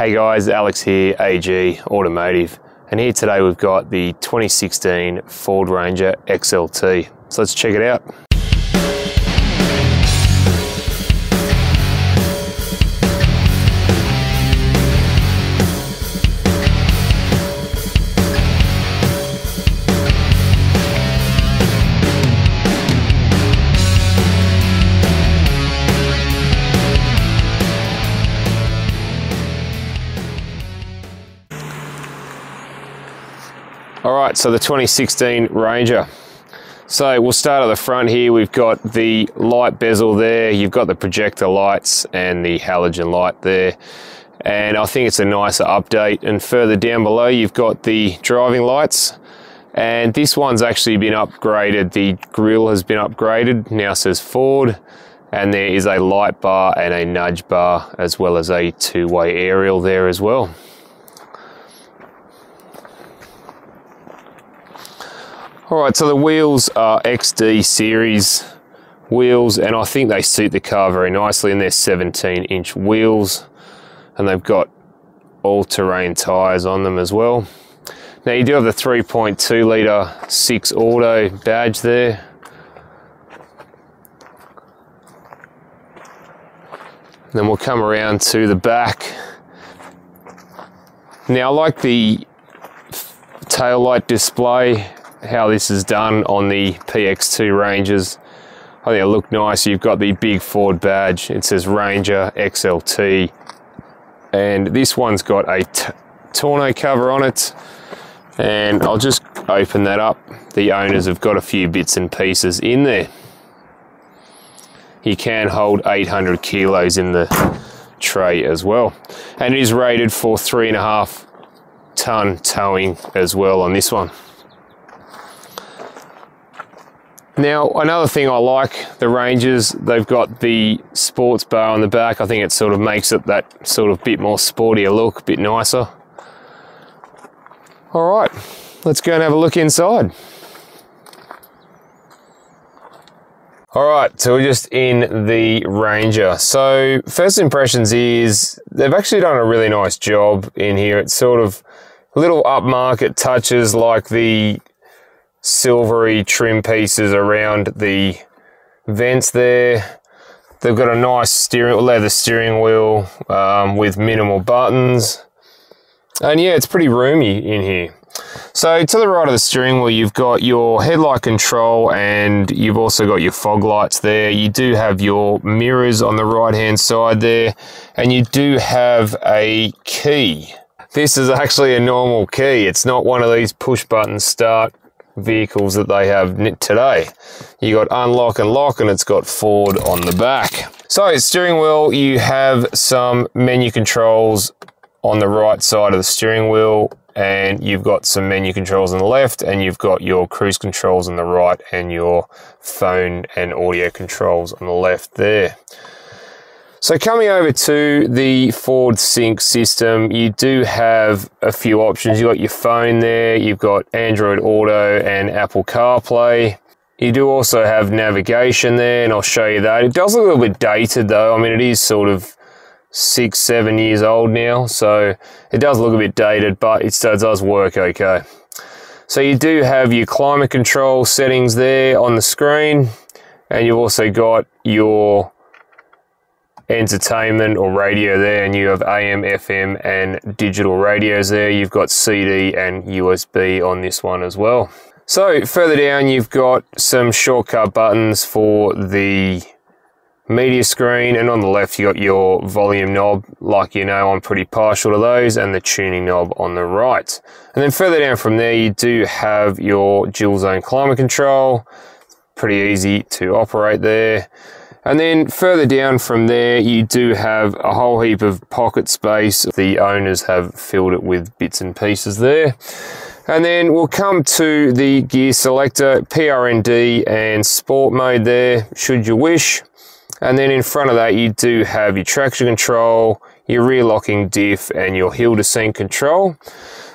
Hey guys, Alex here, AG Automotive, and here today we've got the 2016 Ford Ranger XLT. So let's check it out. Alright, so the 2016 Ranger. So we'll start at the front here. We've got the light bezel there, you've got the projector lights and the halogen light there. And I think it's a nicer update. And further down below, you've got the driving lights. And this one's actually been upgraded. The grille has been upgraded, now says Ford. And there is a light bar and a nudge bar, as well as a two-way aerial there as well. Alright, so the wheels are XD series wheels, and I think they suit the car very nicely, and they're 17-inch wheels, and they've got all-terrain tyres on them as well. Now you do have the 3.2 litre 6 auto badge there. Then we'll come around to the back. Now I like the tail light display, how this is done on the PX2 Rangers. I think it looked nice. You've got the big Ford badge. It says Ranger XLT. And this one's got a tonneau cover on it. And I'll just open that up. The owners have got a few bits and pieces in there. You can hold 800 kilos in the tray as well. And it is rated for 3.5 ton towing as well on this one. Now, another thing I like, the Rangers, they've got the sports bar on the back. I think it sort of makes it that sort of bit more sportier look, a bit nicer. All right, let's go and have a look inside. All right, so we're just in the Ranger. So first impressions is they've actually done a really nice job in here. It's sort of little upmarket touches like the silvery trim pieces around the vents there. They've got a nice leather steering wheel with minimal buttons. And yeah, it's pretty roomy in here. So to the right of the steering wheel, you've got your headlight control and you've also got your fog lights there. You do have your mirrors on the right-hand side there, and you do have a key. This is actually a normal key. It's not one of these push-button start vehicles that they have today. You got unlock and lock, and it's got Ford on the back. So steering wheel, you have some menu controls on the right side of the steering wheel, and you've got some menu controls on the left, and you've got your cruise controls on the right and your phone and audio controls on the left there. So coming over to the Ford Sync system, you do have a few options. You've got your phone there, you've got Android Auto and Apple CarPlay. You do also have navigation there, and I'll show you that. It does look a little bit dated though. I mean, it is sort of 6-7 years old now, so it does look a bit dated, but it does work okay. So you do have your climate control settings there on the screen, and you've also got your entertainment or radio there, and you have AM, FM and digital radios there. You've got CD and USB on this one as well. So further down, you've got some shortcut buttons for the media screen, and on the left you got your volume knob. Like you know, I'm pretty partial to those, and the tuning knob on the right. And then further down from there, you do have your dual zone climate control. Pretty easy to operate there. And then further down from there, you do have a whole heap of pocket space. The owners have filled it with bits and pieces there. And then we'll come to the gear selector, PRND and sport mode there, should you wish. And then in front of that, you do have your traction control, your rear locking diff and your hill descent control,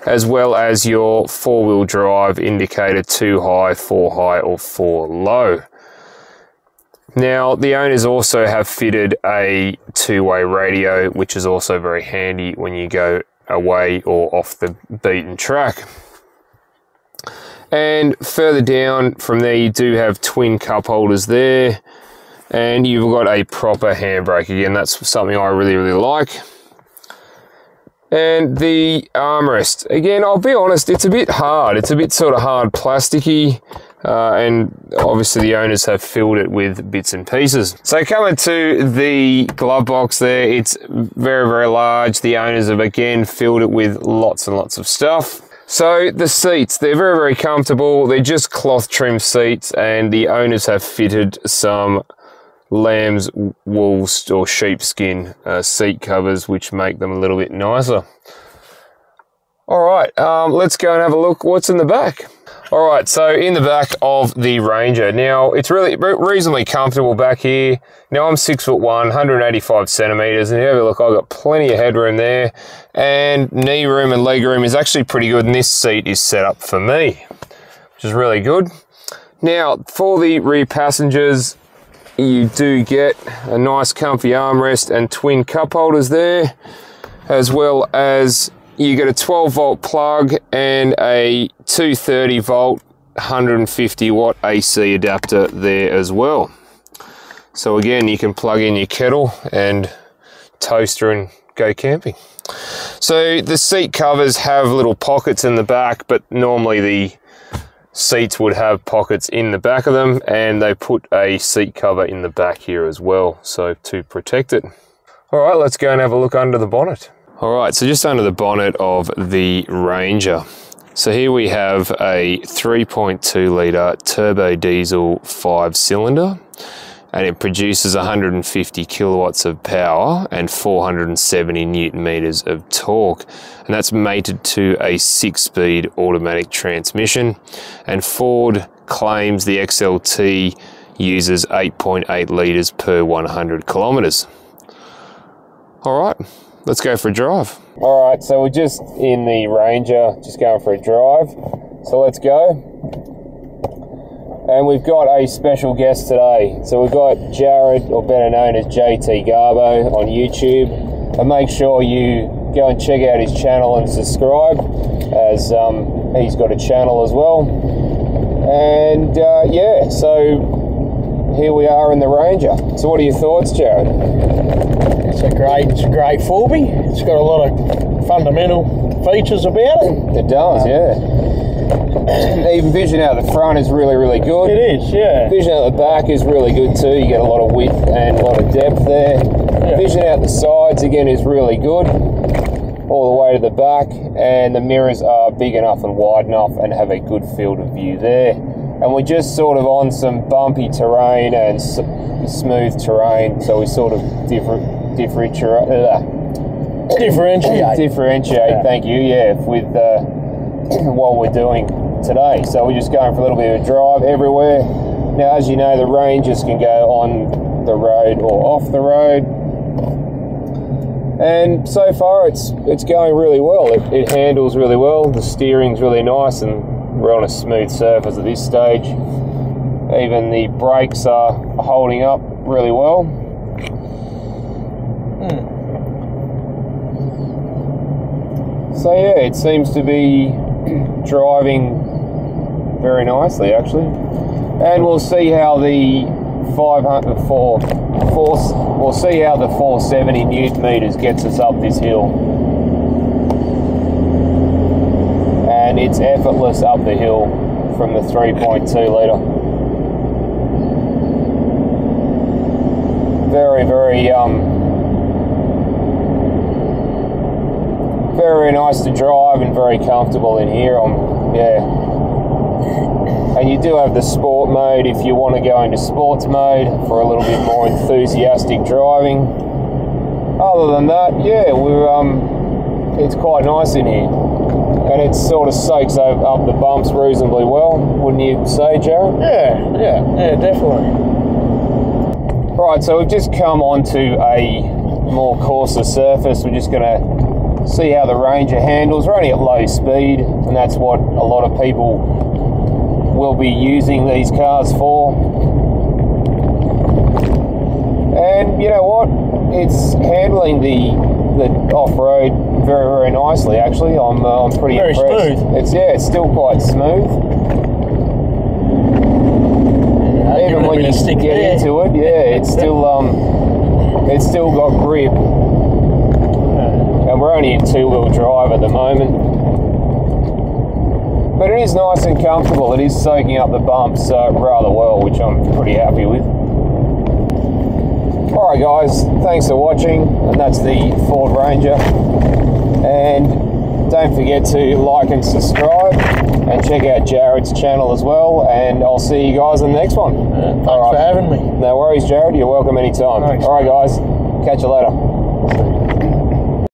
as well as your 4-wheel drive indicator 2 high, 4 high or 4 low. Now, the owners also have fitted a two-way radio, which is also very handy when you go away or off the beaten track. And further down from there, you do have twin cup holders there, and you've got a proper handbrake. Again, that's something I really, really like. And the armrest, again, I'll be honest, it's a bit hard. It's a bit sort of hard plasticky, and obviously the owners have filled it with bits and pieces. So coming to the glove box there, it's very, very large. The owners have again filled it with lots and lots of stuff. So the seats, they're very, very comfortable. They're just cloth trim seats, and the owners have fitted some lamb's wool or sheepskin seat covers, which make them a little bit nicer. All right, let's go and have a look what's in the back. All right, so in the back of the Ranger, now it's really reasonably comfortable back here. Now I'm 6'1", 185 centimeters, and you have a look, I've got plenty of headroom there, and knee room and leg room is actually pretty good, and this seat is set up for me, which is really good. Now for the rear passengers, you do get a nice comfy armrest and twin cup holders there, as well as you get a 12 volt plug and a 230 volt 150 watt AC adapter there as well. So again, you can plug in your kettle and toaster and go camping. So the seat covers have little pockets in the back, but normally the seats would have pockets in the back of them, and they put a seat cover in the back here as well, so to protect it. All right, let's go and have a look under the bonnet. All right, so just under the bonnet of the Ranger. So here we have a 3.2 litre turbo diesel 5-cylinder, and it produces 150 kilowatts of power and 470 newton meters of torque, and that's mated to a 6-speed automatic transmission. And Ford claims the XLT uses 8.8 litres per 100 kilometers. All right, let's go for a drive. All right, so we're just in the Ranger, just going for a drive. So let's go. And we've got a special guest today. So we've got Jared, or better known as JTGARBO, on YouTube. And make sure you go and check out his channel and subscribe, as he's got a channel as well. And yeah, so here we are in the Ranger. So what are your thoughts, Jared? It's a great 4B. It's got a lot of fundamental features about it. It does, yeah. Even vision out the front is really, really good. It is, yeah. Vision out the back is really good too. You get a lot of width and a lot of depth there. Yeah. Vision out the sides again is really good, all the way to the back, and the mirrors are big enough and wide enough and have a good field of view there. And we're just sort of on some bumpy terrain and smooth terrain, so we sort of differentiate. Yeah. Thank you. Yeah, with what we're doing today. So we're just going for a little bit of a drive everywhere. Now, as you know, the Rangers can go on the road or off the road, and so far it's going really well. It handles really well. The steering's really nice, and we're on a smooth surface at this stage. Even the brakes are holding up really well. So yeah, it seems to be driving very nicely actually, and we'll see how the 470 newton meters gets us up this hill, and it's effortless up the hill from the 3.2 litre. Very, very nice to drive and very comfortable in here. Yeah. And you do have the sport mode if you want to go into sports mode for a little bit more enthusiastic driving. Other than that, yeah, it's quite nice in here. And it sort of soaks up the bumps reasonably well, wouldn't you say, Jared? Yeah, definitely. Right, so we've just come onto a more coarser surface. We're just going to see how the Ranger handles. We're only at low speed, and that's what a lot of people will be using these cars for. And you know what? It's handling the off-road very, very nicely. Actually, I'm pretty very impressed. Smooth. It's still quite smooth. Yeah, even when you get into it, yeah, it's still got grip. And we're only in two-wheel drive at the moment. But it is nice and comfortable. It is soaking up the bumps rather well, which I'm pretty happy with. Alright guys, thanks for watching, and that's the Ford Ranger. And don't forget to like and subscribe, and check out Jared's channel as well, and I'll see you guys in the next one. Thanks for having me. No worries, Jared, you're welcome anytime. Alright guys, catch you later. See you.